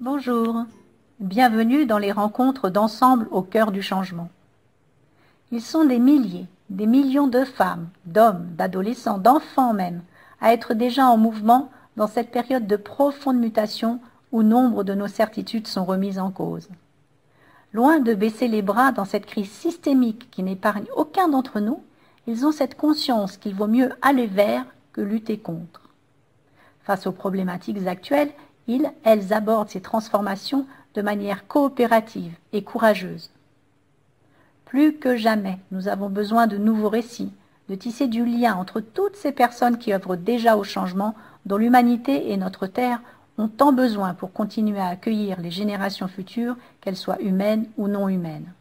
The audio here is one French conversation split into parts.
Bonjour, bienvenue dans les rencontres d'ensemble au cœur du changement. Ils sont des milliers, des millions de femmes, d'hommes, d'adolescents, d'enfants même, à être déjà en mouvement dans cette période de profonde mutation où nombre de nos certitudes sont remises en cause. Loin de baisser les bras dans cette crise systémique qui n'épargne aucun d'entre nous, ils ont cette conscience qu'il vaut mieux aller vers que lutter contre. Face aux problématiques actuelles, elles abordent ces transformations de manière coopérative et courageuse. Plus que jamais, nous avons besoin de nouveaux récits, de tisser du lien entre toutes ces personnes qui œuvrent déjà au changement dont l'humanité et notre Terre ont tant besoin pour continuer à accueillir les générations futures, qu'elles soient humaines ou non humaines.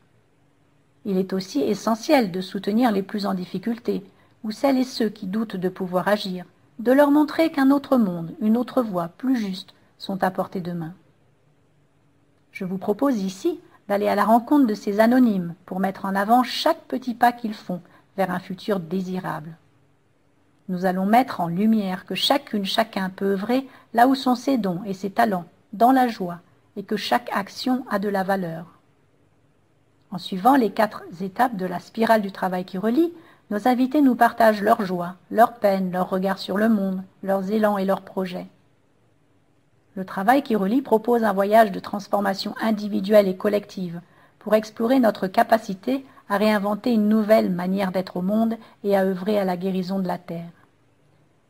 Il est aussi essentiel de soutenir les plus en difficulté, ou celles et ceux qui doutent de pouvoir agir, de leur montrer qu'un autre monde, une autre voie plus juste, sont à portée de main. Je vous propose ici d'aller à la rencontre de ces anonymes pour mettre en avant chaque petit pas qu'ils font vers un futur désirable. Nous allons mettre en lumière que chacune, chacun peut œuvrer là où sont ses dons et ses talents, dans la joie, et que chaque action a de la valeur. En suivant les 4 étapes de la spirale du travail qui relie, nos invités nous partagent leur joie, leur peine, leur regard sur le monde, leurs élans et leurs projets. Le travail qui relie propose un voyage de transformation individuelle et collective pour explorer notre capacité à réinventer une nouvelle manière d'être au monde et à œuvrer à la guérison de la Terre.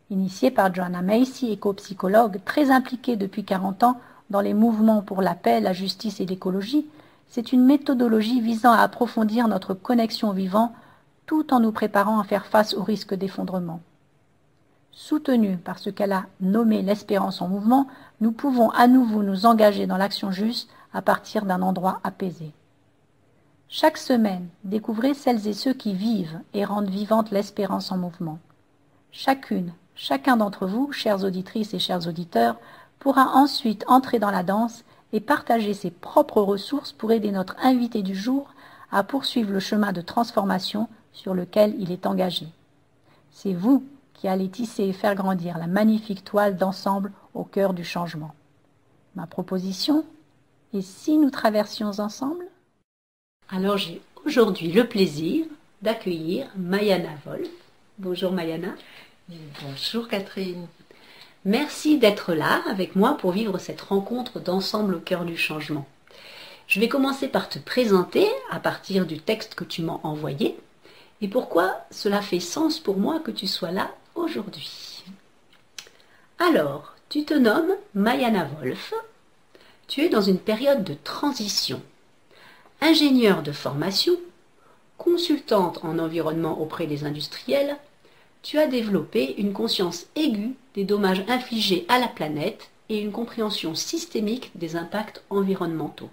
Initiée par Joanna Macy, éco-psychologue très impliquée depuis 40 ans dans les mouvements pour la paix, la justice et l'écologie, c'est une méthodologie visant à approfondir notre connexion au vivant tout en nous préparant à faire face au risque d'effondrement. Soutenue par ce qu'elle a nommé l'espérance en mouvement, nous pouvons à nouveau nous engager dans l'action juste à partir d'un endroit apaisé. Chaque semaine, découvrez celles et ceux qui vivent et rendent vivante l'espérance en mouvement. Chacun d'entre vous, chères auditrices et chers auditeurs, pourra ensuite entrer dans la danse et partager ses propres ressources pour aider notre invité du jour à poursuivre le chemin de transformation sur lequel il est engagé. C'est vous qui allez tisser et faire grandir la magnifique toile d'ensemble au cœur du changement. Ma proposition, et si nous traversions ensemble? Alors j'ai aujourd'hui le plaisir d'accueillir Mayana Wolf. Bonjour Mayana. Bonjour Catherine. Merci d'être là avec moi pour vivre cette rencontre d'ensemble au cœur du changement. Je vais commencer par te présenter à partir du texte que tu m'as envoyé et pourquoi cela fait sens pour moi que tu sois là aujourd'hui. Alors, tu te nommes Mayana Wolf. Tu es dans une période de transition. Ingénieure de formation, consultante en environnement auprès des industriels, tu as développé une conscience aiguë des dommages infligés à la planète et une compréhension systémique des impacts environnementaux.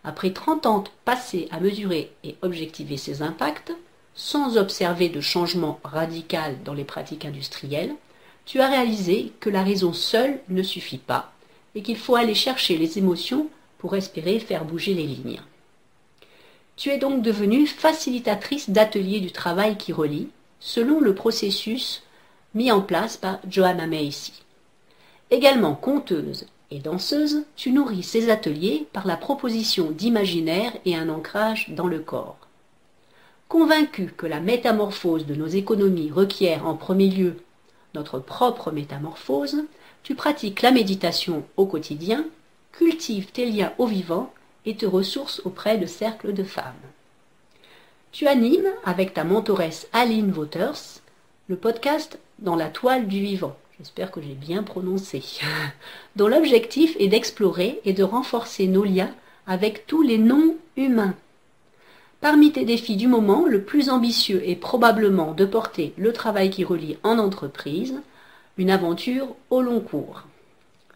Après 30 ans passés à mesurer et objectiver ces impacts, sans observer de changement radical dans les pratiques industrielles, tu as réalisé que la raison seule ne suffit pas et qu'il faut aller chercher les émotions pour espérer faire bouger les lignes. Tu es donc devenue facilitatrice d'ateliers du travail qui relie, selon le processus mis en place par Joanna Macy. Également conteuse et danseuse, tu nourris ces ateliers par la proposition d'imaginaire et un ancrage dans le corps. Convaincue que la métamorphose de nos économies requiert en premier lieu notre propre métamorphose, tu pratiques la méditation au quotidien, cultives tes liens au vivant et te ressources auprès de cercles de femmes. Tu animes, avec ta mentoresse Aline Wouters, le podcast Dans la toile du vivant, j'espère que j'ai bien prononcé, dont l'objectif est d'explorer et de renforcer nos liens avec tous les non-humains. Parmi tes défis du moment, le plus ambitieux est probablement de porter le travail qui relie en entreprise, une aventure au long cours.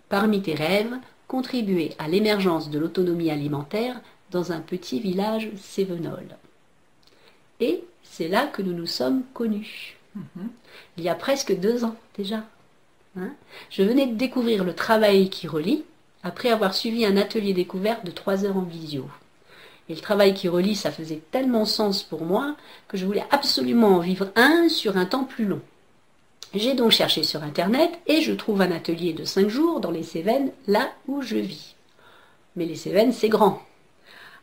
Parmi tes rêves, contribuer à l'émergence de l'autonomie alimentaire dans un petit village cévenol. Et c'est là que nous nous sommes connus. Il y a presque 2 ans déjà. Je venais de découvrir le travail qui relie après avoir suivi un atelier découverte de 3 heures en visio. Et le travail qui relie, ça faisait tellement sens pour moi que je voulais absolument en vivre un sur un temps plus long. J'ai donc cherché sur Internet et je trouve un atelier de 5 jours dans les Cévennes, là où je vis. Mais les Cévennes, c'est grand.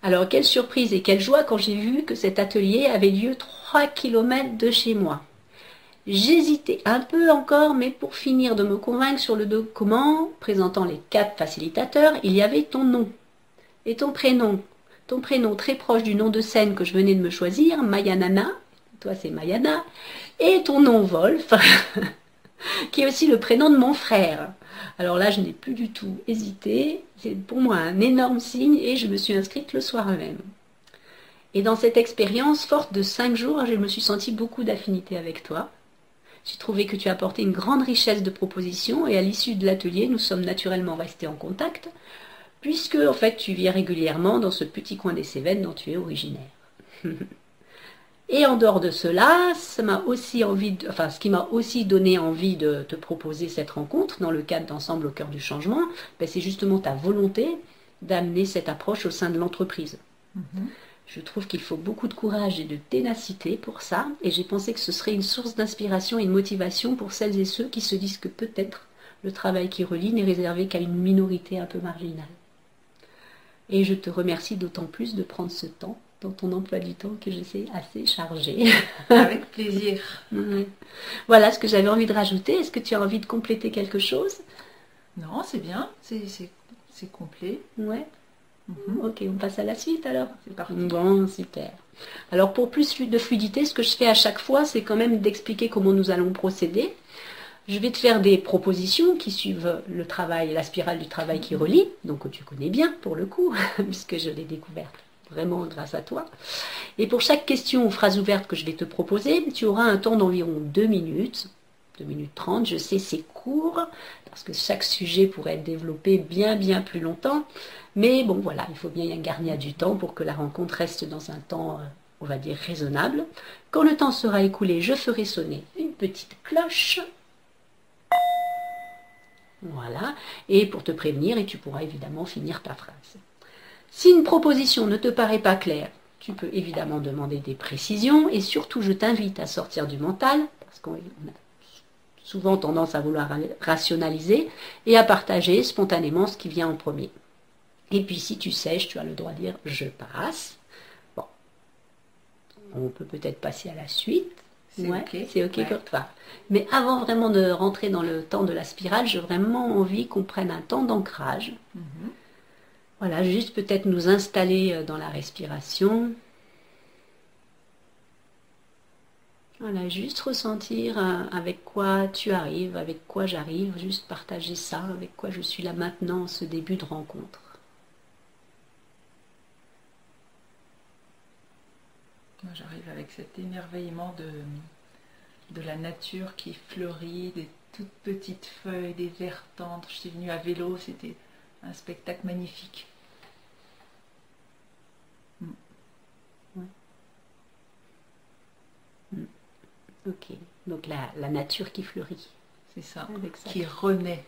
Alors, quelle surprise et quelle joie quand j'ai vu que cet atelier avait lieu 3 kilomètres de chez moi. J'hésitais un peu encore, mais pour finir de me convaincre sur le document présentant les 4 facilitateurs, il y avait ton nom et ton prénom. Ton prénom très proche du nom de scène que je venais de me choisir, Mayanana, toi c'est Mayana, et ton nom Wolf, qui est aussi le prénom de mon frère. Alors là, je n'ai plus du tout hésité, c'est pour moi un énorme signe et je me suis inscrite le soir même. Et dans cette expérience forte de 5 jours, je me suis sentie beaucoup d'affinité avec toi. J'ai trouvé que tu apportais une grande richesse de propositions et à l'issue de l'atelier, nous sommes naturellement restés en contact, puisque en fait tu vis régulièrement dans ce petit coin des Cévennes dont tu es originaire. Et en dehors de cela, ce qui m'a aussi donné envie de te proposer cette rencontre dans le cadre d'Ensemble au cœur du changement, c'est justement ta volonté d'amener cette approche au sein de l'entreprise. Je trouve qu'il faut beaucoup de courage et de ténacité pour ça, et j'ai pensé que ce serait une source d'inspiration et une motivation pour celles et ceux qui se disent que peut-être le travail qui relie n'est réservé qu'à une minorité un peu marginale. Et je te remercie d'autant plus de prendre ce temps dans ton emploi du temps que je sais assez chargé. Avec plaisir. Voilà ce que j'avais envie de rajouter. Est-ce que tu as envie de compléter quelque chose? Non, c'est bien, c'est complet. Ouais. Ok, on passe à la suite alors. C'est parti. Bon, super. Alors pour plus de fluidité, ce que je fais à chaque fois, c'est quand même d'expliquer comment nous allons procéder. Je vais te faire des propositions qui suivent le travail, la spirale du travail qui relie, donc tu connais bien pour le coup, puisque je l'ai découverte vraiment grâce à toi. Et pour chaque question ou phrase ouverte que je vais te proposer, tu auras un temps d'environ 2 minutes, 2 minutes 30, je sais c'est court, parce que chaque sujet pourrait être développé bien plus longtemps, mais bon voilà, il faut bien gagner du temps pour que la rencontre reste dans un temps, on va dire, raisonnable. Quand le temps sera écoulé, je ferai sonner une petite cloche. Voilà, et pour te prévenir, et tu pourras évidemment finir ta phrase. Si une proposition ne te paraît pas claire, tu peux évidemment demander des précisions, et surtout je t'invite à sortir du mental, parce qu'on a souvent tendance à vouloir rationaliser, et à partager spontanément ce qui vient en premier. Et puis si tu sèches, tu as le droit de dire « je passe ». Bon, on peut peut-être passer à la suite. C'est ok pour toi. Mais avant vraiment de rentrer dans le temps de la spirale, j'ai vraiment envie qu'on prenne un temps d'ancrage. Voilà, juste peut-être nous installer dans la respiration. Voilà, juste ressentir avec quoi tu arrives, avec quoi j'arrive, juste partager ça, avec quoi je suis là maintenant en ce début de rencontre. Moi, j'arrive avec cet émerveillement de la nature qui fleurit, des toutes petites feuilles, des vers tendres. Je suis venue à vélo, c'était un spectacle magnifique. Ok, donc la nature qui fleurit. C'est ça, qui renaît.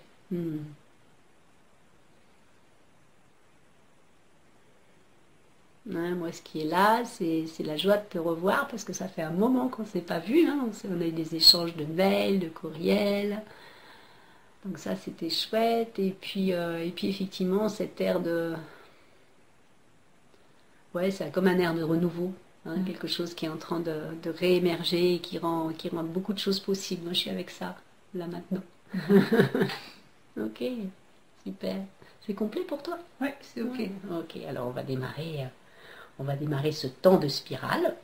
Ouais, moi, ce qui est là, c'est la joie de te revoir parce que ça fait un moment qu'on ne s'est pas vu. Hein. On a eu des échanges de mails, de courriels. Donc ça, c'était chouette. Et puis effectivement, cet air de... Ouais, c'est comme un air de renouveau. Hein, quelque chose qui est en train de réémerger et qui rend beaucoup de choses possibles. Moi, je suis avec ça, là, maintenant. Ok, super. C'est complet pour toi? Oui, c'est ok. Ouais. Ok, alors on va démarrer ce temps de spirale.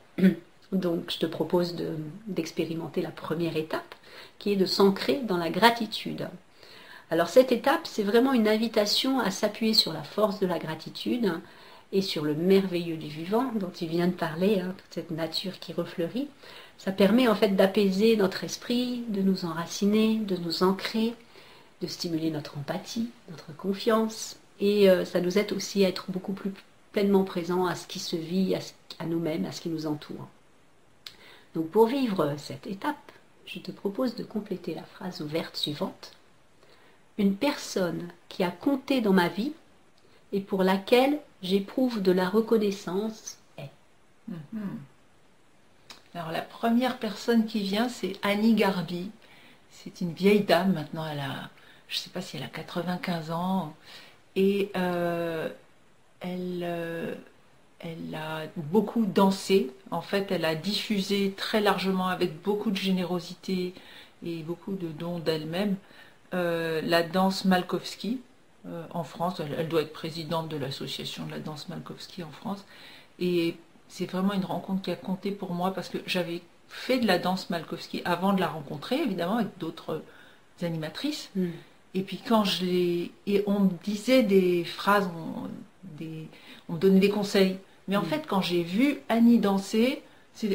Donc, je te propose d'expérimenter la première étape, qui est de s'ancrer dans la gratitude. Alors, cette étape, c'est vraiment une invitation à s'appuyer sur la force de la gratitude et sur le merveilleux du vivant dont tu viens de parler, hein, toute cette nature qui refleurit. Ça permet en fait d'apaiser notre esprit, de nous enraciner, de nous ancrer, de stimuler notre empathie, notre confiance, et ça nous aide aussi à être beaucoup plus pleinement présents à ce qui se vit, à nous-mêmes, à ce qui nous entoure. Donc pour vivre cette étape, je te propose de compléter la phrase ouverte suivante. Une personne qui a compté dans ma vie et pour laquelle j'éprouve de la reconnaissance est. Alors la première personne qui vient, c'est Annie Garbi. c'est une vieille dame, maintenant je ne sais pas si elle a 95 ans, et elle a beaucoup dansé. En fait, elle a diffusé très largement, avec beaucoup de générosité et beaucoup de dons d'elle-même, la danse Malkovski en France. Elle doit être présidente de l'association de la danse Malkovski en France. Et c'est vraiment une rencontre qui a compté pour moi parce que j'avais fait de la danse Malkovski avant de la rencontrer, évidemment, avec d'autres animatrices. Et puis quand je l'ai... Et on me disait des phrases, on me donnait des conseils. Mais en fait, quand j'ai vu Annie danser,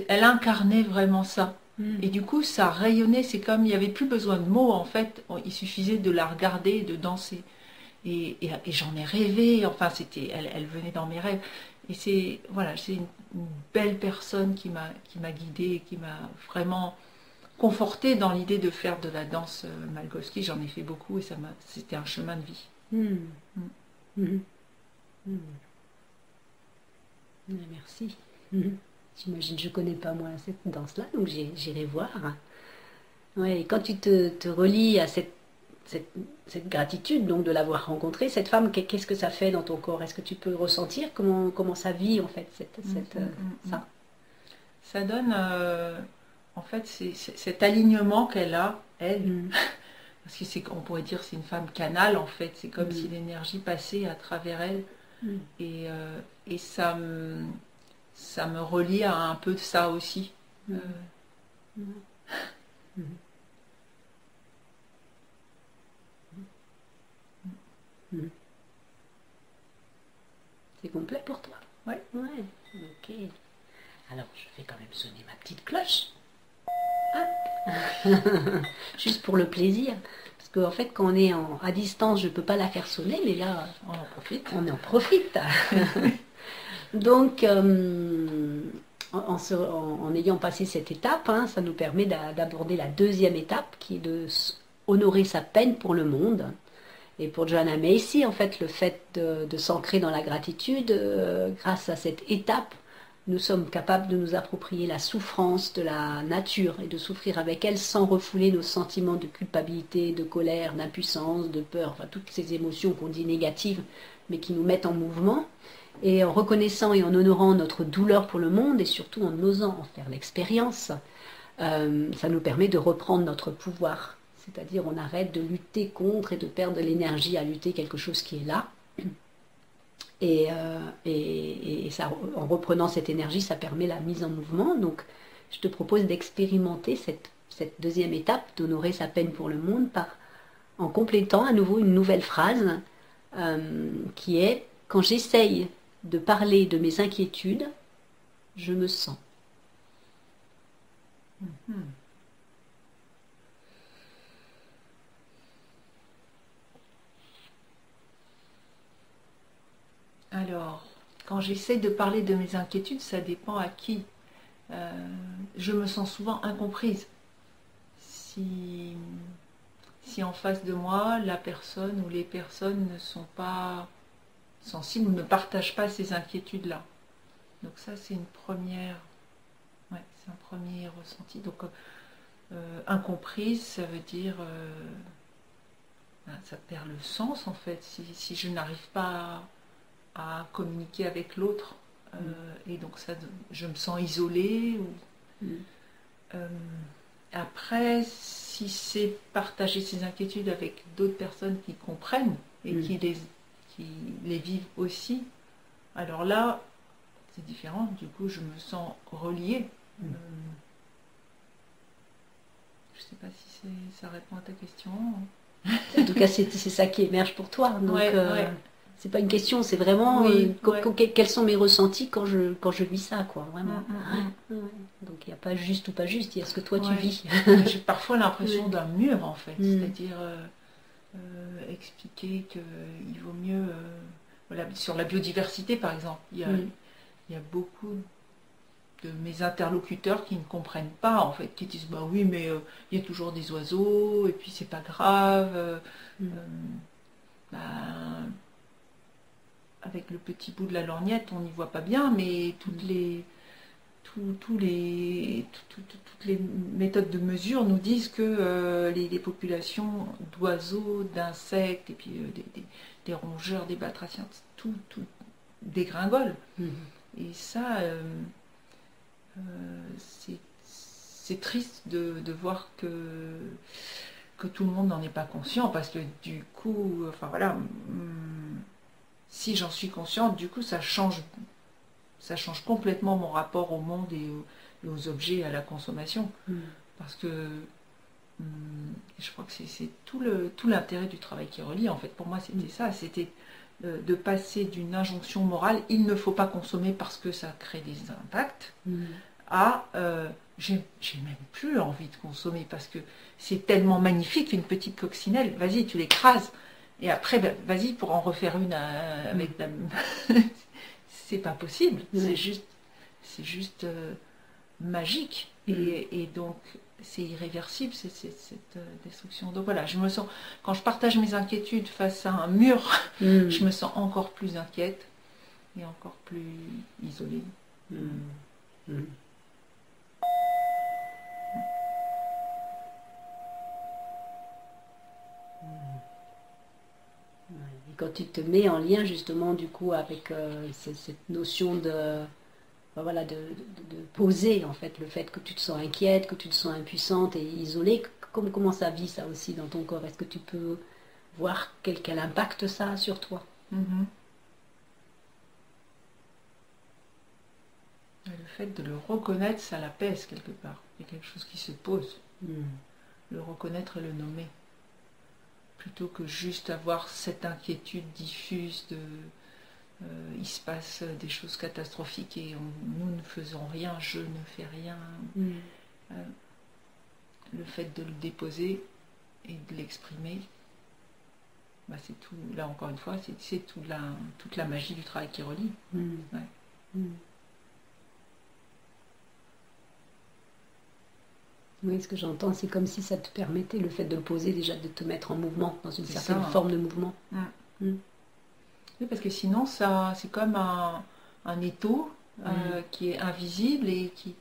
elle incarnait vraiment ça. Et du coup, ça rayonnait. C'est comme il n'y avait plus besoin de mots, en fait. Il suffisait de la regarder et de danser. Et j'en ai rêvé. Enfin, elle venait dans mes rêves. Et c'est une belle personne qui m'a guidée et qui m'a vraiment confortée dans l'idée de faire de la danse Malkovski. J'en ai fait beaucoup et c'était un chemin de vie. Merci. J'imagine, je ne connais pas moi cette danse-là, donc j'irai voir. Ouais, et quand tu te relis à cette gratitude donc de l'avoir rencontrée, cette femme, qu'est-ce que ça fait dans ton corps? Est-ce que tu peux ressentir comment ça vit en fait ça? Ça donne en fait cet alignement qu'elle a, elle. Parce que on pourrait dire c'est une femme canal en fait, c'est comme si l'énergie passait à travers elle. Et ça me relie à un peu de ça aussi. C'est complet pour toi? Oui. Ouais, ok. Alors, je vais quand même sonner ma petite cloche. Juste pour le plaisir. Parce qu'en fait, quand on est à distance, je ne peux pas la faire sonner, mais là, on en profite. On en profite. Donc, en ayant passé cette étape, ça nous permet d'aborder la deuxième étape, qui est de honorer sa peine pour le monde. Et pour Joanna Macy, en fait, le fait de s'ancrer dans la gratitude, grâce à cette étape, nous sommes capables de nous approprier la souffrance de la nature et de souffrir avec elle sans refouler nos sentiments de culpabilité, de colère, d'impuissance, de peur, enfin toutes ces émotions qu'on dit négatives, mais qui nous mettent en mouvement. Et en reconnaissant et en honorant notre douleur pour le monde et surtout en osant en faire l'expérience, ça nous permet de reprendre notre pouvoir. C'est-à-dire on arrête de lutter contre et de perdre de l'énergie à lutter quelque chose qui est là. Et ça, en reprenant cette énergie, ça permet la mise en mouvement. Donc je te propose d'expérimenter cette deuxième étape, d'honorer sa peine pour le monde, en complétant à nouveau une nouvelle phrase qui est « Quand j'essaye de parler de mes inquiétudes, je me sens. » Alors, quand j'essaie de parler de mes inquiétudes, ça dépend à qui. Je me sens souvent incomprise. Si en face de moi, la personne ou les personnes ne sont pas sensibles ou ne partagent pas ces inquiétudes-là. Donc ça, c'est un premier ressenti. Donc, incomprise, ça veut dire... ça perd le sens, en fait, si je n'arrive pas à communiquer avec l'autre. Et donc, ça, je me sens isolée. Après, si c'est partager ses inquiétudes avec d'autres personnes qui comprennent et qui les vivent aussi, alors là, c'est différent. Du coup, je me sens reliée. Je ne sais pas si ça répond à ta question. En tout cas, c'est ça qui émerge pour toi. Donc, c'est pas une question, c'est vraiment quels sont mes ressentis quand je vis ça, quoi, vraiment. Donc il n'y a pas juste ou pas juste, il y a ce que toi tu vis. J'ai parfois l'impression d'un mur, en fait, c'est-à-dire expliquer qu'il vaut mieux... sur la biodiversité, par exemple, il y a beaucoup de mes interlocuteurs qui ne comprennent pas, en fait, qui disent « bah oui, mais il y a toujours des oiseaux, et puis c'est pas grave. Avec le petit bout de la lorgnette, on n'y voit pas bien, mais tous toutes les méthodes de mesure nous disent que les populations d'oiseaux, d'insectes, et puis des rongeurs, des batraciens, tout dégringole. Et ça, c'est triste de voir que tout le monde n'en est pas conscient, parce que du coup, enfin voilà, si j'en suis consciente, du coup ça change complètement mon rapport au monde et aux objets, à la consommation. Parce que je crois que c'est tout l'intérêt du travail qui relie, en fait. Pour moi, c'était ça, c'était de passer d'une injonction morale, il ne faut pas consommer parce que ça crée des impacts, à j'ai même plus envie de consommer parce que c'est tellement magnifique, une petite coccinelle, vas-y, tu l'écrases, et après, vas-y pour en refaire une avec la... c'est pas possible, c'est juste magique, et donc c'est irréversible, cette destruction. Donc voilà, je me sens, quand je partage mes inquiétudes face à un mur, je me sens encore plus inquiète et encore plus isolée. Et quand tu te mets en lien justement du coup avec cette notion de voilà, de poser en fait le fait que tu te sens inquiète, que tu te sens impuissante et isolée, comment ça vit ça aussi dans ton corps? Est-ce que tu peux voir quel impact ça a sur toi? Le fait de le reconnaître, ça l'apaise quelque part. Il y a quelque chose qui se pose. Le reconnaître et le nommer. Plutôt que juste avoir cette inquiétude diffuse de... il se passe des choses catastrophiques et nous ne faisons rien, je ne fais rien. Le fait de le déposer et de l'exprimer, c'est tout, là encore une fois, c'est toute la magie du travail qui relie. Oui, ce que j'entends, c'est comme si ça te permettait, le fait de le poser, déjà de te mettre en mouvement, dans une certaine forme de mouvement. Oui, parce que sinon, c'est comme un étau qui est invisible et qui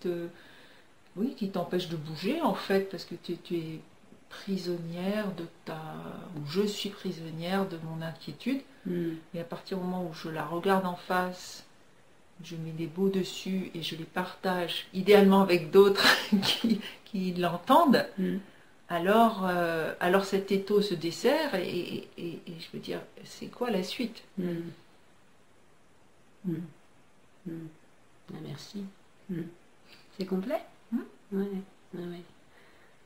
t'empêche de bouger, en fait, parce que tu es prisonnière ou je suis prisonnière de mon inquiétude. Et à partir du moment où je la regarde en face, je mets des mots dessus et je les partage, idéalement avec d'autres qui l'entendent, alors cet étau se dessert et je veux dire, c'est quoi la suite? Merci. C'est complet?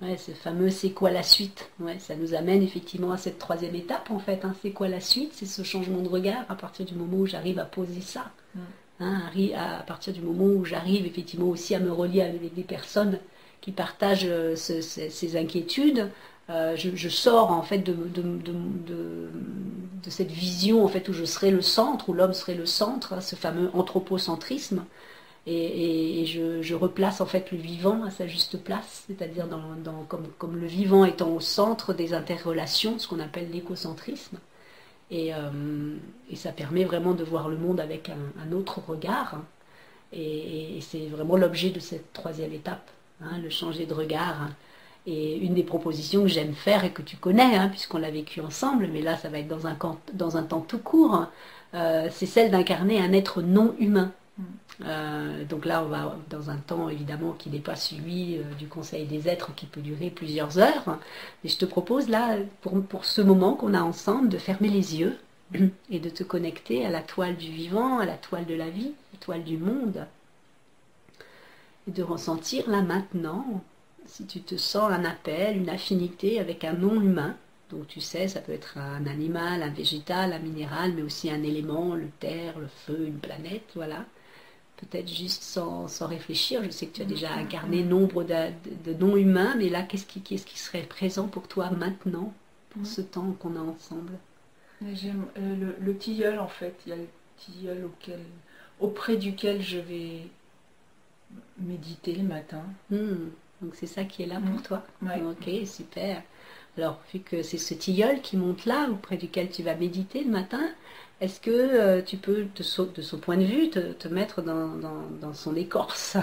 Ouais, ce fameux c'est quoi la suite? Ça nous amène effectivement à cette troisième étape en fait. C'est quoi la suite? C'est ce changement de regard à partir du moment où j'arrive à poser ça. À partir du moment où j'arrive effectivement aussi à me relier avec des personnes qui partagent ces inquiétudes, je sors en fait de cette vision en fait où je serai le centre, où l'homme serait le centre, ce fameux anthropocentrisme, et je replace en fait le vivant à sa juste place, c'est-à-dire comme le vivant étant au centre des interrelations, ce qu'on appelle l'écocentrisme. Et ça permet vraiment de voir le monde avec un autre regard. Et c'est vraiment l'objet de cette troisième étape, le changer de regard. Et une des propositions que j'aime faire et que tu connais, puisqu'on l'a vécu ensemble, mais là ça va être dans un temps tout court, c'est celle d'incarner un être non humain. Donc là on va dans un temps évidemment qui n'est pas celui du Conseil des êtres qui peut durer plusieurs heures, mais je te propose là pour ce moment qu'on a ensemble de fermer les yeux et de te connecter à la toile du vivant, à la toile de la vie, la toile du monde, et de ressentir là maintenant si tu te sens un appel, une affinité avec un non humain. Donc tu sais, ça peut être un animal, un végétal, un minéral, mais aussi un élément, le terre, le feu, une planète, voilà. Peut-être juste sans réfléchir. Je sais que tu as déjà incarné nombre de non-humains, mais là, qu'est-ce qui serait présent pour toi maintenant, pour ce temps qu'on a ensemble? J'aime le tilleul, en fait. Il y a le tilleul auprès duquel je vais méditer le matin. Donc c'est ça qui est là pour toi? Ouais. Ok, super. Alors, vu que c'est ce tilleul qui monte là, auprès duquel tu vas méditer le matin, est-ce que tu peux, de son point de vue, te mettre dans son écorce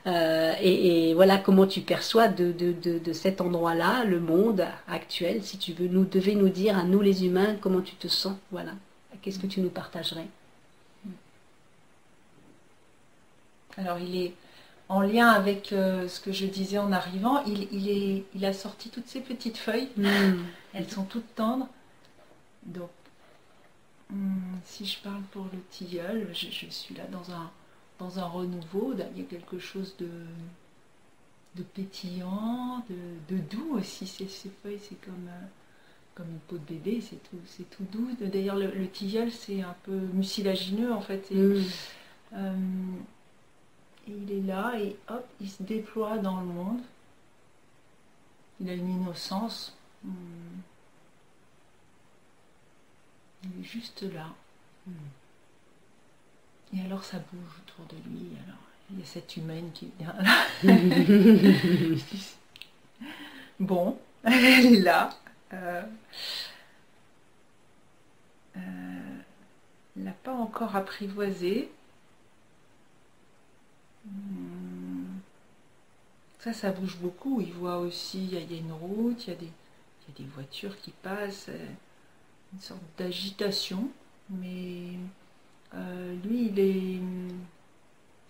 et voilà comment tu perçois de cet endroit-là, le monde actuel, si tu veux, devais nous dire à nous les humains comment tu te sens, voilà. Qu'est-ce que tu nous partagerais? Alors il est en lien avec ce que je disais en arrivant, il a sorti toutes ces petites feuilles, elles sont toutes tendres, donc si je parle pour le tilleul, je suis là dans un renouveau, il y a quelque chose de pétillant, de doux aussi, ces feuilles, c'est comme une peau de bébé, c'est tout doux. D'ailleurs le tilleul c'est un peu mucilagineux en fait, et il est là et hop, il se déploie dans le monde, il a une innocence. Il est juste là. Et alors ça bouge autour de lui. Alors il y a cette humaine qui vient là. Bon, elle est là. Elle n'a pas encore apprivoisé. Ça bouge beaucoup. Il voit aussi, il y a une route, il y a des voitures qui passent. Une sorte d'agitation, mais lui il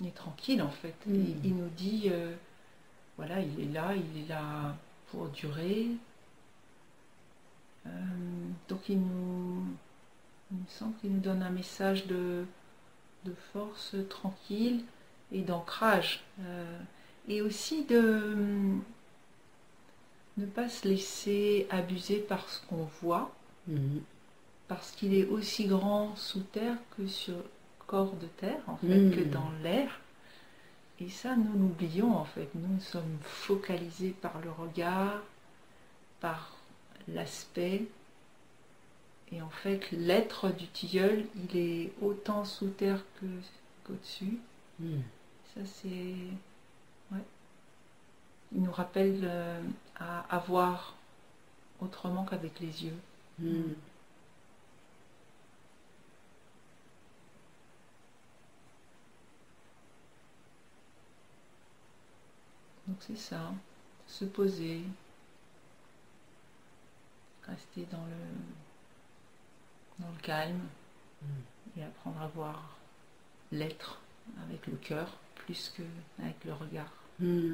est tranquille en fait. Il nous dit voilà, il est là pour durer. Donc il me semble qu'il nous donne un message de force tranquille et d'ancrage, et aussi de ne pas se laisser abuser par ce qu'on voit. Parce qu'il est aussi grand sous terre que sur corps de terre, en fait, que dans l'air. Et ça, nous l'oublions, en fait. Nous sommes focalisés par le regard, par l'aspect. Et en fait, l'être du tilleul, il est autant sous terre qu'au-dessus. Ça, c'est... Ouais. Il nous rappelle à voir autrement qu'avec les yeux. Donc c'est ça, se poser, rester dans le calme et apprendre à voir l'être avec le cœur plus qu'avec le regard. Oui,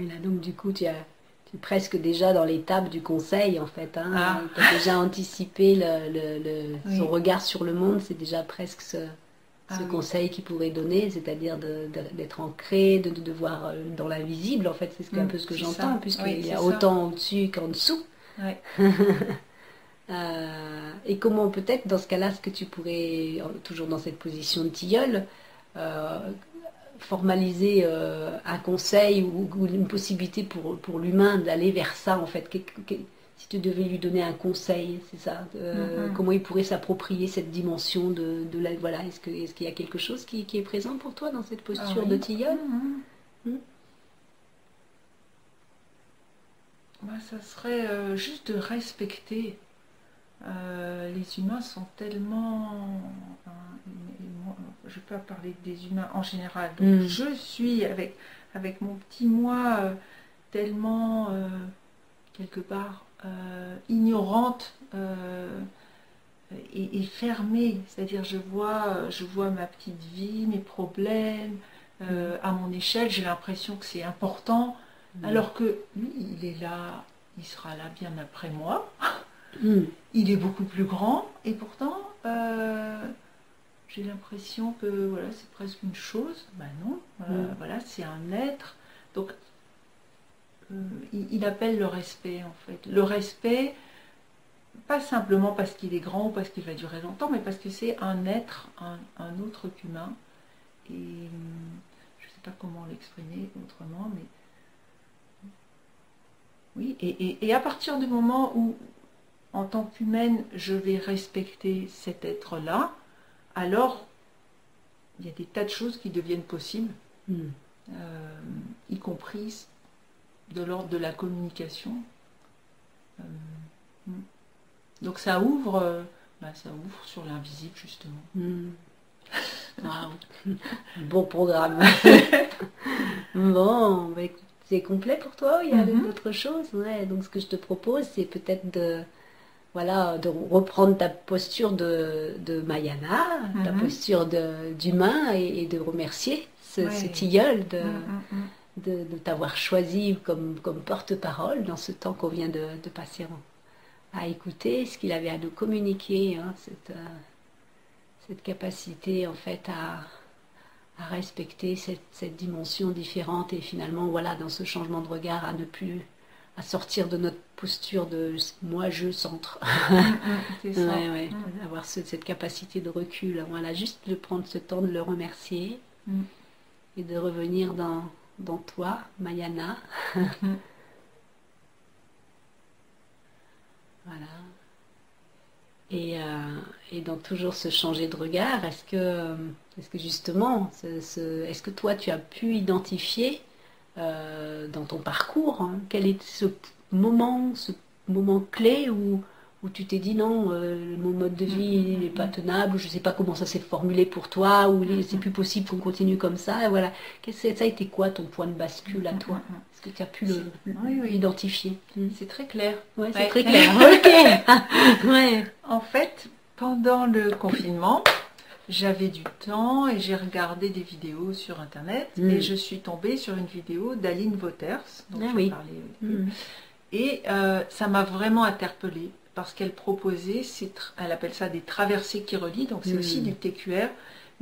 là donc du coup tu es presque déjà dans l'étape du conseil en fait, hein. Tu as déjà anticipé son regard sur le monde, c'est déjà presque ce conseil qu'il pourrait donner, c'est-à-dire d'être ancré, de voir dans l'invisible en fait, c'est un peu ce que j'entends, puisqu'il y a autant au-dessus qu'en dessous. Et comment peut-être dans ce cas-là, ce que tu pourrais, toujours dans cette position de tilleul, formaliser un conseil ou une possibilité pour l'humain d'aller vers ça en fait, si tu devais lui donner un conseil, c'est ça, comment il pourrait s'approprier cette dimension de la, voilà, est-ce qu'il y a quelque chose qui est présent pour toi dans cette posture de tilleul? Ça serait juste de respecter. Les humains sont tellement... je ne vais pas parler des humains en général. Donc je suis avec mon petit moi tellement, quelque part, ignorante et fermée. C'est-à-dire je vois ma petite vie, mes problèmes, à mon échelle. J'ai l'impression que c'est important. Alors que lui, il est là, il sera là bien après moi. Il est beaucoup plus grand et pourtant j'ai l'impression que voilà, c'est presque une chose. Ben non, voilà, c'est un être. Donc il appelle le respect en fait. Le respect, pas simplement parce qu'il est grand ou parce qu'il va durer longtemps, mais parce que c'est un être, un autre qu'humain. Et je ne sais pas comment l'exprimer autrement, mais oui, et à partir du moment où en tant qu'humaine, je vais respecter cet être-là, alors il y a des tas de choses qui deviennent possibles. y compris de l'ordre de la communication. Donc ça ouvre sur l'invisible, justement. Wow. Bon programme. Bon, bah, écoute, c'est complet pour toi, il y a d'autres choses. Ouais, donc ce que je te propose, c'est peut-être de reprendre ta posture de Mayana, ta posture d'humain et de remercier ce tilleul de t'avoir choisi comme porte-parole dans ce temps qu'on vient de passer à écouter ce qu'il avait à nous communiquer, hein, cette capacité en fait à respecter cette dimension différente et finalement voilà dans ce changement de regard à sortir de notre posture de moi je centre. C'est ça. Avoir cette capacité de recul, voilà, juste de prendre ce temps de le remercier et de revenir dans toi, Mayana. Voilà. Et dans toujours ce changer de regard, est-ce que justement, est-ce que toi tu as pu identifier dans ton parcours, hein, quel est ce moment clé où tu t'es dit non, mon mode de vie n'est pas tenable, je ne sais pas comment ça s'est formulé pour toi, ou c'est plus possible qu'on continue comme ça, et voilà. Ça a été quoi ton point de bascule à toi? Est-ce que tu as pu l'identifier? C'est très clair. Ouais, c'est très clair. Ok. Ouais. En fait, pendant le confinement, j'avais du temps et j'ai regardé des vidéos sur internet et je suis tombée sur une vidéo d'Aline Wouters dont je parlais au début. Et ça m'a vraiment interpellée parce qu'elle proposait, elle appelle ça des traversées qui relient, donc c'est aussi du TQR,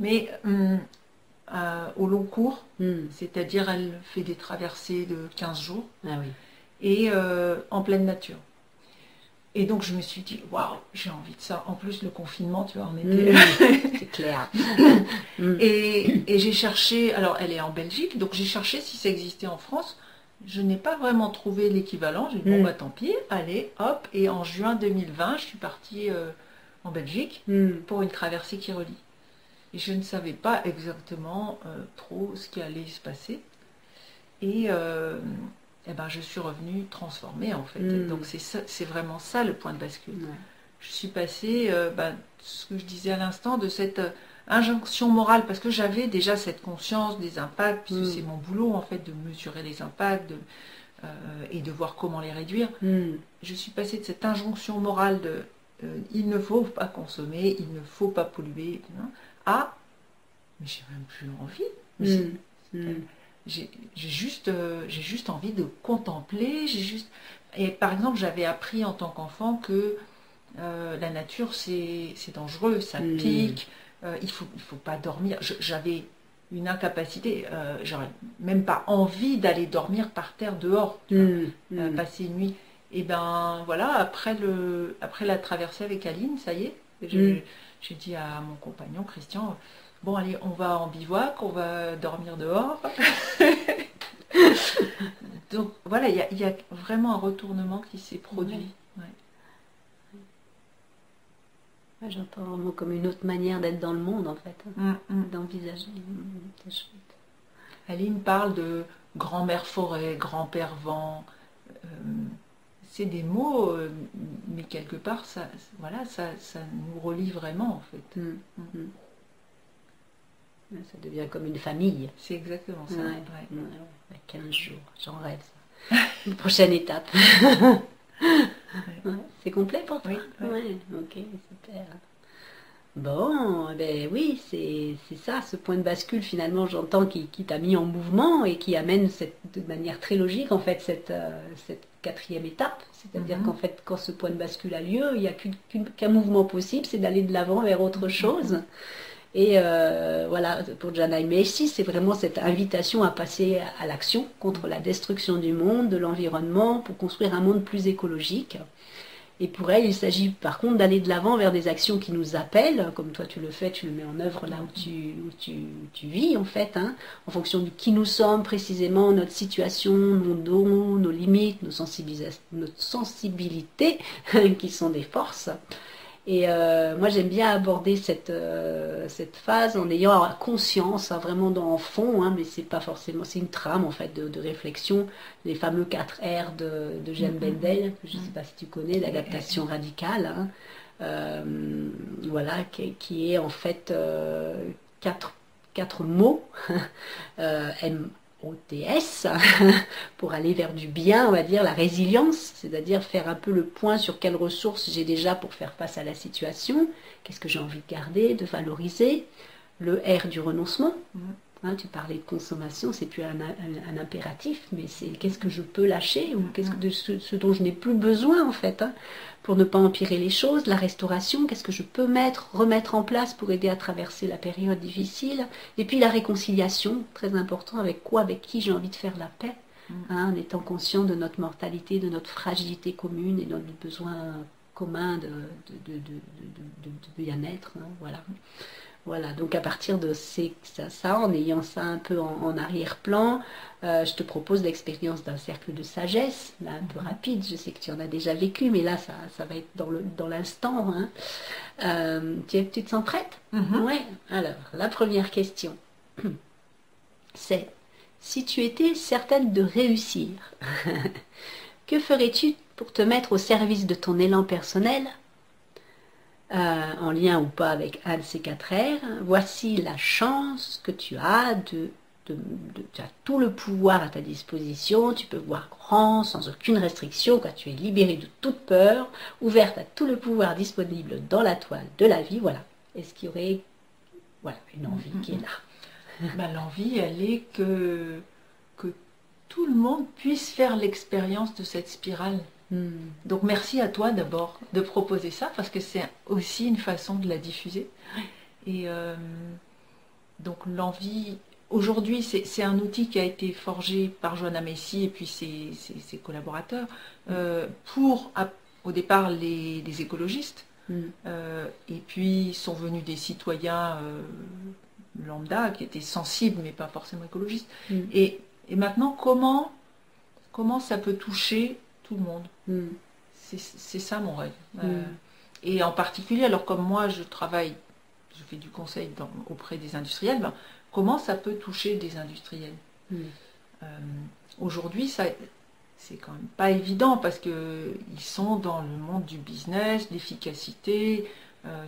mais au long cours, c'est-à-dire elle fait des traversées de 15 jours et en pleine nature. Et donc je me suis dit, waouh, j'ai envie de ça. En plus, le confinement, tu vois, on était... C'est clair. Et j'ai cherché, alors elle est en Belgique, donc j'ai cherché si ça existait en France. Je n'ai pas vraiment trouvé l'équivalent. J'ai dit, bon, bah tant pis, allez, hop. Et en juin 2020, je suis partie en Belgique pour une traversée qui relie. Et je ne savais pas exactement trop ce qui allait se passer. Et ben, je suis revenue transformée, en fait. Donc c'est vraiment ça le point de bascule. Je suis passée, ce que je disais à l'instant, de cette injonction morale, parce que j'avais déjà cette conscience des impacts, puisque c'est mon boulot, en fait, de mesurer les impacts et de voir comment les réduire. Je suis passée de cette injonction morale de il ne faut pas consommer, il ne faut pas polluer, à mais j'ai même plus envie. J'ai juste envie de contempler. Et par exemple, j'avais appris en tant qu'enfant que la nature, c'est dangereux, ça pique, il faut pas dormir. J'avais une incapacité, j'aurais même pas envie d'aller dormir par terre dehors, passer une nuit. Et ben voilà, après la traversée avec Aline, ça y est, j'ai dit à mon compagnon Christian, bon allez, on va en bivouac, on va dormir dehors. Donc voilà, il y a vraiment un retournement qui s'est produit. J'entends vraiment comme une autre manière d'être dans le monde, en fait, d'envisager. C'est chouette. Aline parle de grand-mère forêt, grand-père vent. C'est des mots, mais quelque part, ça nous relie vraiment, en fait. Ça devient comme une famille. C'est exactement ça. 15 jours, j'en rêve ça. Une prochaine étape. C'est complet pour toi? Oui. Ok, super. Bon, ben oui, c'est ça, ce point de bascule finalement, j'entends, qui t'a mis en mouvement et qui amène de manière très logique en fait cette quatrième étape. C'est-à-dire qu'en fait, quand ce point de bascule a lieu, il n'y a qu'un mouvement possible, c'est d'aller de l'avant vers autre chose. Et voilà, pour Jana Meissi, c'est vraiment cette invitation à passer à l'action contre la destruction du monde, de l'environnement, pour construire un monde plus écologique. Et pour elle, il s'agit par contre d'aller de l'avant vers des actions qui nous appellent, comme toi tu le fais, tu le mets en œuvre là où tu vis en fait, hein, en fonction de qui nous sommes précisément, notre situation, nos dons, nos limites, nos sensibilités, qui sont des forces. Et moi, j'aime bien aborder cette phase en ayant conscience, hein, vraiment dans le fond, hein, mais c'est pas forcément, c'est une trame en fait de réflexion, les fameux 4 R de Jeanne Bendel, que je ne sais pas si tu connais, l'adaptation radicale, hein, voilà, qui est en fait quatre mots, MOTS, pour aller vers du bien, on va dire, la résilience, c'est-à-dire faire un peu le point sur quelles ressources j'ai déjà pour faire face à la situation, qu'est-ce que j'ai envie de garder, de valoriser, le R du renoncement. Hein, tu parlais de consommation, c'est plus un impératif, mais c'est qu'est-ce que je peux lâcher ou qu'est-ce que de ce dont je n'ai plus besoin en fait, hein, pour ne pas empirer les choses. La restauration, qu'est-ce que je peux remettre en place pour aider à traverser la période difficile. Et puis la réconciliation, très important, avec qui j'ai envie de faire la paix, hein, en étant conscient de notre mortalité, de notre fragilité commune et de notre besoin commun de bien-être, hein, voilà. Voilà, donc à partir de ça, en ayant ça un peu en arrière-plan, je te propose l'expérience d'un cercle de sagesse, là un peu rapide, je sais que tu en as déjà vécu, mais là ça va être dans l'instant. Hein. Tu te sens prête? Ouais. Alors, la première question, c'est, si tu étais certaine de réussir, que ferais-tu pour te mettre au service de ton élan personnel en lien ou pas avec un de ces 4 R, voici la chance que tu as tu as tout le pouvoir à ta disposition, tu peux voir grand, sans aucune restriction, quand tu es libéré de toute peur, ouverte à tout le pouvoir disponible dans la toile de la vie, voilà. Est-ce qu'il y aurait une envie qui est là? Ben, l'envie, elle est que tout le monde puisse faire l'expérience de cette spirale. Donc merci à toi d'abord de proposer ça, parce que c'est aussi une façon de la diffuser. Et donc l'envie, aujourd'hui c'est un outil qui a été forgé par Joanna Messi et puis ses collaborateurs pour au départ les écologistes, et puis sont venus des citoyens lambda qui étaient sensibles mais pas forcément écologistes. Et maintenant comment ça peut toucher tout le monde. C'est ça mon rêve. Et en particulier, alors comme moi je fais du conseil auprès des industriels, ben, comment ça peut toucher des industriels? Aujourd'hui, c'est quand même pas évident parce qu'ils sont dans le monde du business, l'efficacité.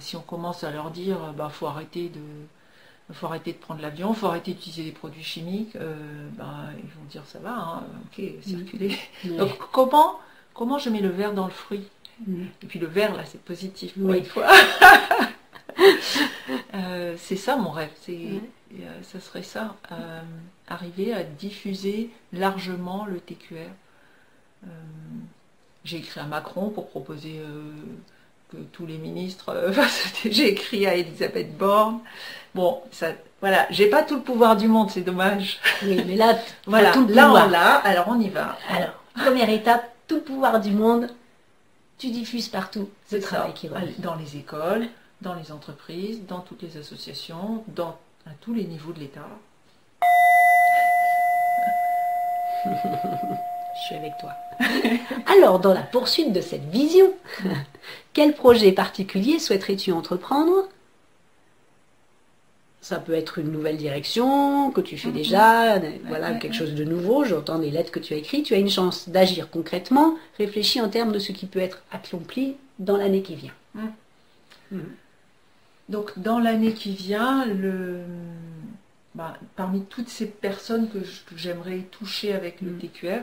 Si on commence à leur dire faut arrêter de prendre l'avion, faut arrêter d'utiliser des produits chimiques, ils vont dire ça va, hein, ok, circuler. Donc comment je mets le verre dans le fruit? Et puis le verre, là, c'est positif, pour une fois. C'est ça mon rêve, ça serait ça, arriver à diffuser largement le TQR. J'ai écrit à Macron pour proposer que tous les ministres... j'ai écrit à Elisabeth Borne. Bon, voilà, j'ai pas tout le pouvoir du monde, c'est dommage. Oui, mais là, voilà, tout le là pouvoir. on l'a, alors on y va. Alors, première étape, tout le pouvoir du monde, tu diffuses partout ce travail qui va. Dans les écoles, dans les entreprises, dans toutes les associations, à tous les niveaux de l'État. Je suis avec toi. Alors, dans la poursuite de cette vision, quel projet particulier souhaiterais-tu entreprendre? Ça peut être une nouvelle direction que tu fais déjà, voilà, quelque chose de nouveau. J'entends des lettres que tu as écrites. Tu as une chance d'agir concrètement. Réfléchis en termes de ce qui peut être accompli dans l'année qui vient. Donc, dans l'année qui vient, parmi toutes ces personnes que j'aimerais toucher avec le TQR,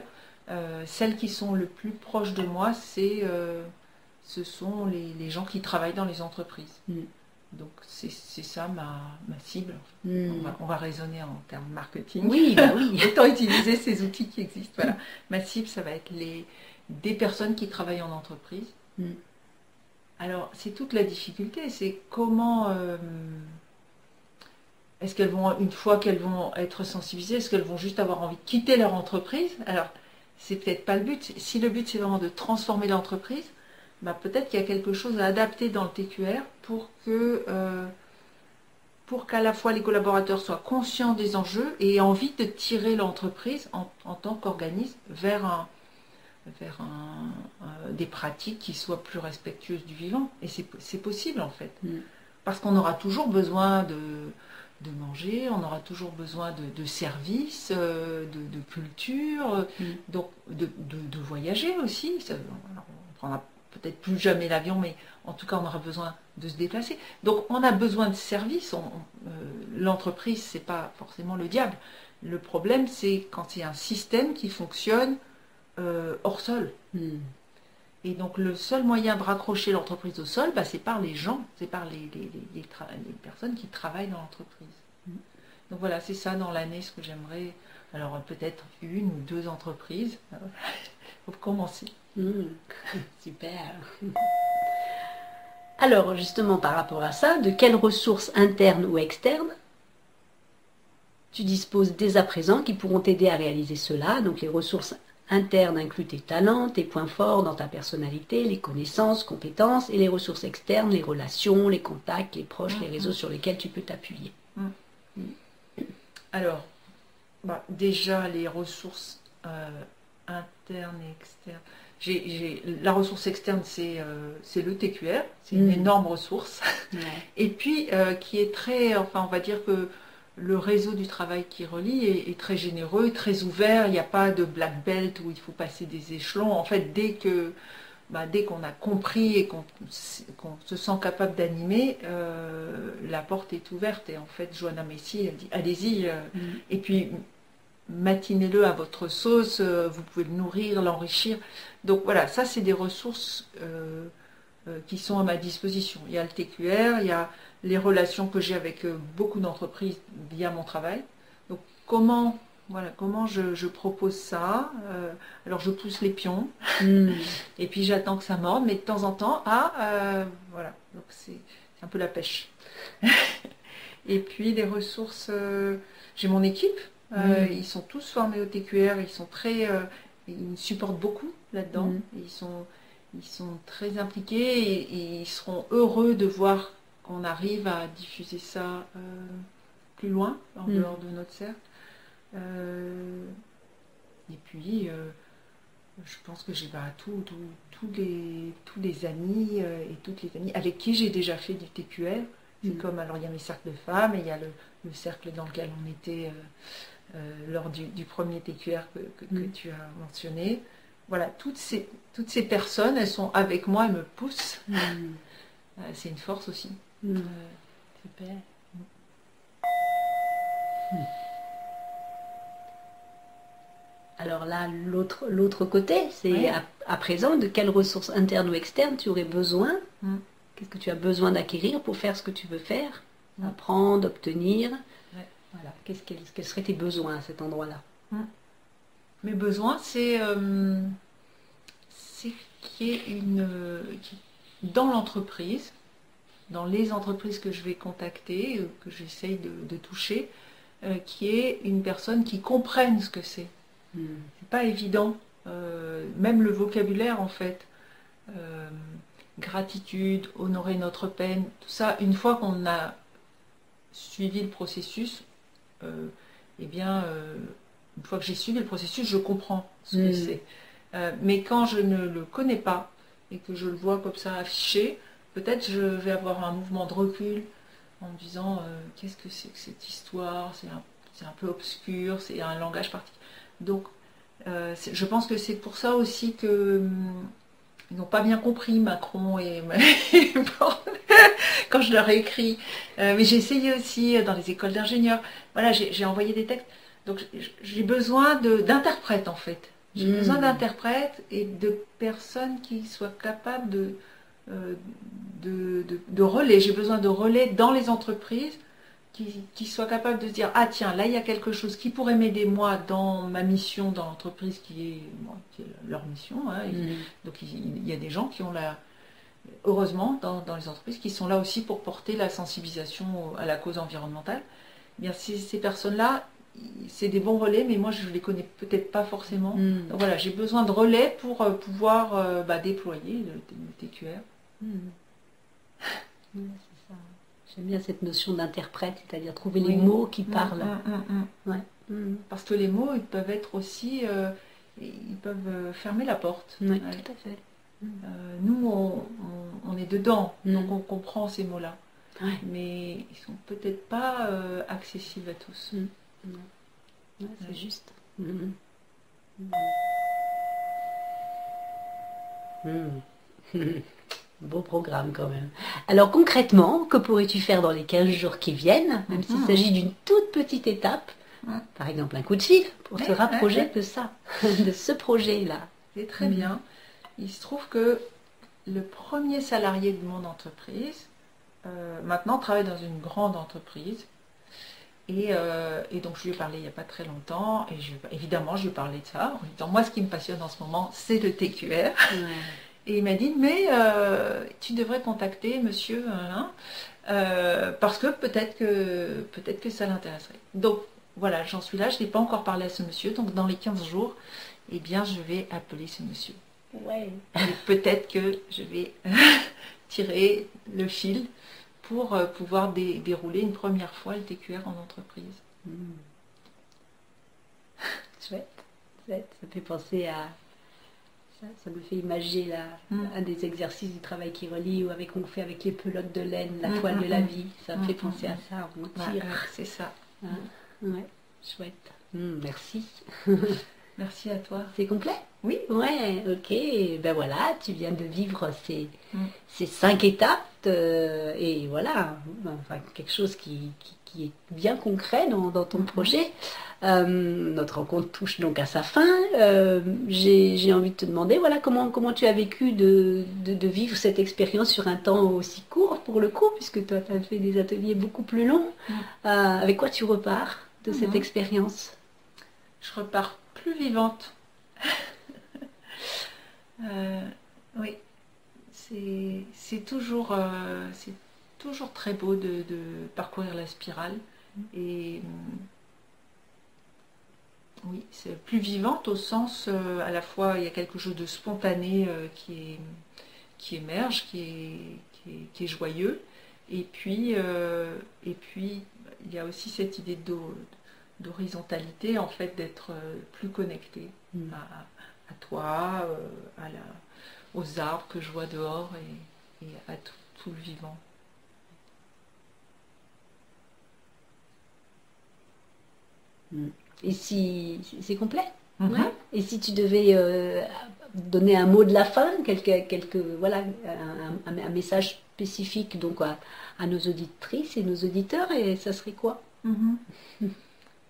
celles qui sont le plus proches de moi, ce sont les gens qui travaillent dans les entreprises. Donc c'est ça ma cible. On va raisonner en termes marketing. Oui. Autant utiliser ces outils qui existent. Voilà. Ma cible, ça va être des personnes qui travaillent en entreprise. Alors c'est toute la difficulté, c'est comment est-ce qu'elles vont, une fois qu'elles vont être sensibilisées, est-ce qu'elles vont juste avoir envie de quitter leur entreprise? Alors c'est peut-être pas le but. Si le but c'est vraiment de transformer l'entreprise, peut-être qu'il y a quelque chose à adapter dans le TQR pour qu'à la fois les collaborateurs soient conscients des enjeux et aient envie de tirer l'entreprise en tant qu'organisme vers vers des pratiques qui soient plus respectueuses du vivant. Et c'est possible en fait. Parce qu'on aura toujours besoin de manger, on aura toujours besoin de services, de culture, donc de voyager aussi. On ne prendra peut-être plus jamais l'avion, mais en tout cas on aura besoin de se déplacer. Donc on a besoin de services. L'entreprise, c'est pas forcément le diable. Le problème, c'est quand il y a un système qui fonctionne hors sol. Et donc le seul moyen de raccrocher l'entreprise au sol, c'est par les gens, c'est par les personnes qui travaillent dans l'entreprise. Donc voilà, c'est ça dans l'année ce que j'aimerais. Alors peut-être 1 ou 2 entreprises pour commencer. Super. Alors justement par rapport à ça, de quelles ressources internes ou externes tu disposes dès à présent qui pourront t'aider à réaliser cela? Donc les ressources internes incluent tes talents, tes points forts dans ta personnalité, les connaissances, compétences, et les ressources externes, les relations, les contacts, les proches, les réseaux sur lesquels tu peux t'appuyer. Alors, déjà les ressources internes et externes. La ressource externe, c'est le TQR, c'est une énorme ressource. Et puis, qui est très, on va dire que le réseau du travail qui relie est très généreux, très ouvert. Il n'y a pas de black belt où il faut passer des échelons. En fait, dès qu'on a compris et qu'on se sent capable d'animer, la porte est ouverte. Et en fait, Joanna Messi, elle dit allez-y. Et puis, matinez-le à votre sauce. Vous pouvez le nourrir, l'enrichir. Donc voilà, ça, c'est des ressources qui sont à ma disposition. Il y a le TQR, il y a les relations que j'ai avec beaucoup d'entreprises via mon travail. Donc comment je propose ça. Alors je pousse les pions et puis j'attends que ça morde, mais de temps en temps, voilà, donc c'est un peu la pêche. Et puis les ressources, j'ai mon équipe, ils sont tous formés au TQR, ils sont ils me supportent beaucoup là-dedans, ils sont très impliqués et ils seront heureux de voir qu'on arrive à diffuser ça plus loin, en dehors de notre cercle. Et puis, je pense que j'ai tous les amis et toutes les amies avec qui j'ai déjà fait du TQR. C'est comme, alors il y a mes cercles de femmes et il y a le cercle dans lequel on était lors du premier TQR que tu as mentionné. Voilà, toutes ces personnes, elles sont avec moi, elles me poussent. C'est une force aussi. Super. Alors là, l'autre côté, c'est à présent, de quelles ressources internes ou externes tu aurais besoin? Qu'est-ce que tu as besoin d'acquérir pour faire ce que tu veux faire? Apprendre, obtenir. Voilà. Quels seraient tes besoins à cet endroit-là? Mes besoins, c'est qu'il y ait dans l'entreprise, dans les entreprises que je vais contacter, que j'essaye de toucher, qui est une personne qui comprenne ce que c'est. C'est pas évident. Même le vocabulaire, en fait. Gratitude, honorer notre peine, tout ça, une fois qu'on a suivi le processus, une fois que j'ai suivi le processus, je comprends ce que c'est. Mais quand je ne le connais pas et que je le vois comme ça affiché, peut-être je vais avoir un mouvement de recul en me disant qu'est-ce que c'est que cette histoire, c'est un peu obscur, c'est un langage particulier. Donc je pense que c'est pour ça aussi que ils n'ont pas bien compris Macron et quand je leur ai écrit. Mais j'ai essayé aussi dans les écoles d'ingénieurs. Voilà, j'ai envoyé des textes. Donc j'ai besoin d'interprètes en fait. J'ai besoin d'interprètes et de personnes qui soient capables de relais. J'ai besoin de relais dans les entreprises qui soient capables de se dire ah tiens, là il y a quelque chose qui pourrait m'aider moi dans ma mission dans l'entreprise qui est leur mission. Donc il y a des gens qui ont heureusement dans les entreprises qui sont là aussi pour porter la sensibilisation à la cause environnementale. Eh bien ces personnes-là, c'est des bons relais, mais moi je ne les connais peut-être pas forcément. Donc voilà, j'ai besoin de relais pour pouvoir déployer le TQR. C'est ça. J'aime bien cette notion d'interprète, c'est-à-dire trouver les mots qui parlent. Parce que les mots, ils peuvent être aussi, ils peuvent fermer la porte. Oui, Ouais. tout à fait. Nous, on est dedans, donc Mm. on comprend ces mots-là. Ouais. Mais ils sont peut-être pas accessibles à tous. Mm. Ouais, c'est Ouais. juste. Mm. Mm. Beau programme quand même. Alors concrètement, que pourrais-tu faire dans les 15 jours qui viennent, même s'il s'agit d'une toute petite étape, par exemple un coup de fil, pour te rapprocher de ça, de ce projet-là. C'est très bien. Il se trouve que le premier salarié de mon entreprise, maintenant travaille dans une grande entreprise. Et donc je lui ai parlé il n'y a pas très longtemps, et évidemment je lui ai parlé de ça, en lui disant, moi ce qui me passionne en ce moment, c'est le TQR. Ouais. Et il m'a dit, mais tu devrais contacter monsieur, parce que peut-être que ça l'intéresserait. Donc voilà, j'en suis là, je n'ai pas encore parlé à ce monsieur, donc dans les 15 jours, eh bien je vais appeler ce monsieur. Ouais. Et peut-être que je vais tirer le fil pour pouvoir dérouler une première fois le TQR en entreprise. Chouette, chouette. Ça fait penser à... Ça me fait imaginer un des exercices du travail qui relie, ou on fait avec les pelotes de laine, la toile de la vie. Ça me fait penser à ça, on tire. C'est ça. Ouais, chouette. Merci. Merci à toi. C'est complet? Oui. Ouais, ok. Ben voilà, tu viens de vivre ces 5 étapes et voilà, enfin, quelque chose qui est bien concret dans ton projet. Notre rencontre touche donc à sa fin. J'ai envie de te demander, voilà, comment tu as vécu de vivre cette expérience sur un temps aussi court pour le coup, puisque toi, tu as fait des ateliers beaucoup plus longs. Avec quoi tu repars de cette expérience? Je repars plus vivante. Oui, c'est toujours très beau de parcourir la spirale. Et oui, c'est plus vivante au sens, à la fois, il y a quelque chose de spontané qui émerge, qui est joyeux. Et puis, il y a aussi cette idée d'horizontalité, en fait, d'être plus connecté à toi, aux arbres que je vois dehors et à tout le vivant. Et si c'est complet? Ouais. Et si tu devais donner un mot de la fin, voilà, un message spécifique donc à nos auditrices et nos auditeurs, et ça serait quoi?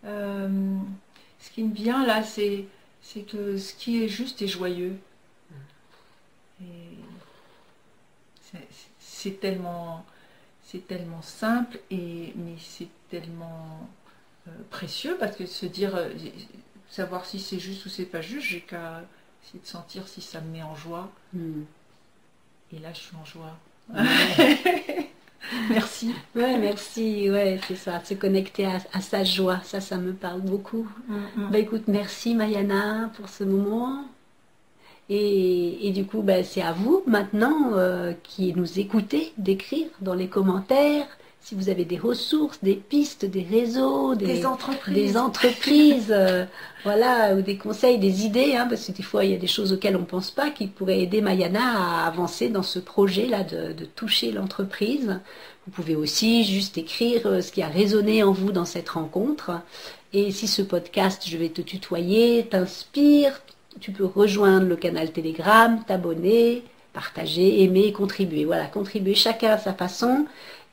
Ce qui me vient là, c'est que ce qui est juste est joyeux. C'est tellement simple, mais c'est tellement précieux, parce que se dire, savoir si c'est juste ou c'est pas juste, j'ai qu'à essayer de sentir si ça me met en joie. Et là, je suis en joie. Merci. Ouais, merci. Ouais, c'est ça, se connecter à sa joie, ça me parle beaucoup. Bah écoute, merci Mayana pour ce moment. Et du coup, bah, c'est à vous maintenant qui nous écoutez d'écrire dans les commentaires si vous avez des ressources, des pistes, des réseaux, des entreprises, voilà, ou des conseils, des idées, hein, parce que des fois il y a des choses auxquelles on ne pense pas qui pourraient aider Mayana à avancer dans ce projet-là de toucher l'entreprise. Vous pouvez aussi juste écrire ce qui a résonné en vous dans cette rencontre. Et si ce podcast, je vais te tutoyer, t'inspire, tu peux rejoindre le canal Telegram, t'abonner, partager, aimer, contribuer. Voilà, contribuer chacun à sa façon.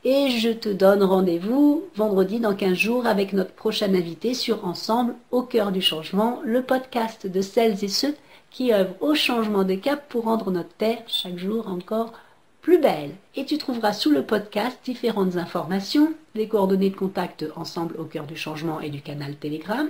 Et je te donne rendez-vous vendredi dans 15 jours avec notre prochain invité sur Ensemble au cœur du changement, le podcast de celles et ceux qui œuvrent au changement de cap pour rendre notre terre chaque jour encore plus belle. Et tu trouveras sous le podcast différentes informations, les coordonnées de contact Ensemble au cœur du changement et du canal Telegram,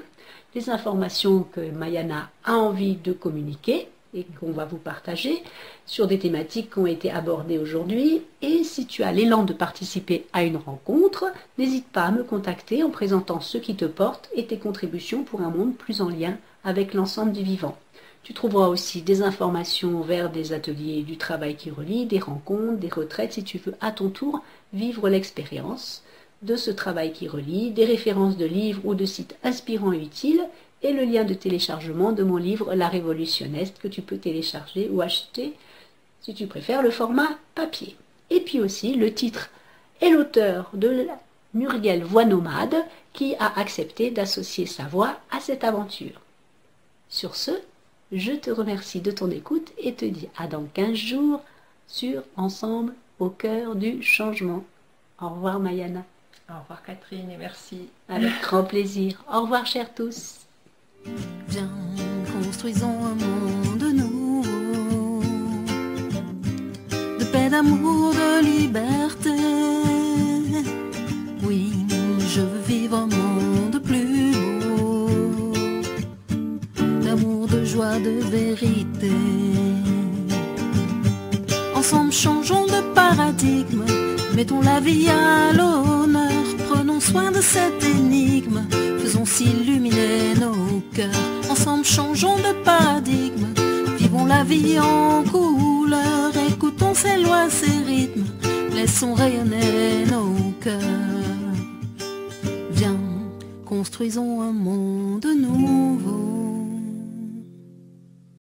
les informations que Mayana a envie de communiquer et qu'on va vous partager sur des thématiques qui ont été abordées aujourd'hui. Et si tu as l'élan de participer à une rencontre, n'hésite pas à me contacter en présentant ce qui te porte et tes contributions pour un monde plus en lien avec l'ensemble du vivant. Tu trouveras aussi des informations vers des ateliers du travail qui relie, des rencontres, des retraites, si tu veux à ton tour vivre l'expérience de ce travail qui relie, des références de livres ou de sites inspirants et utiles, et le lien de téléchargement de mon livre La Révolutionniste que tu peux télécharger ou acheter si tu préfères le format papier. Et puis aussi le titre et l'auteur de Muriel Voix Nomade qui a accepté d'associer sa voix à cette aventure. Sur ce, je te remercie de ton écoute et te dis à dans 15 jours sur Ensemble au cœur du changement. Au revoir Mayana. Au revoir Catherine et merci. Avec grand plaisir. Au revoir chers tous. Viens, construisons un monde nouveau, de paix, d'amour, de liberté. Oui, je veux vivre un monde plus beau, d'amour, de joie, de vérité. Ensemble changeons de paradigme, mettons la vie à l'honneur, prenons soin de cette énigme, faisons s'illuminer nos cœurs. Ensemble changeons de paradigme, vivons la vie en couleur, écoutons ces lois, ces rythmes, laissons rayonner nos cœurs. Viens, construisons un monde nouveau.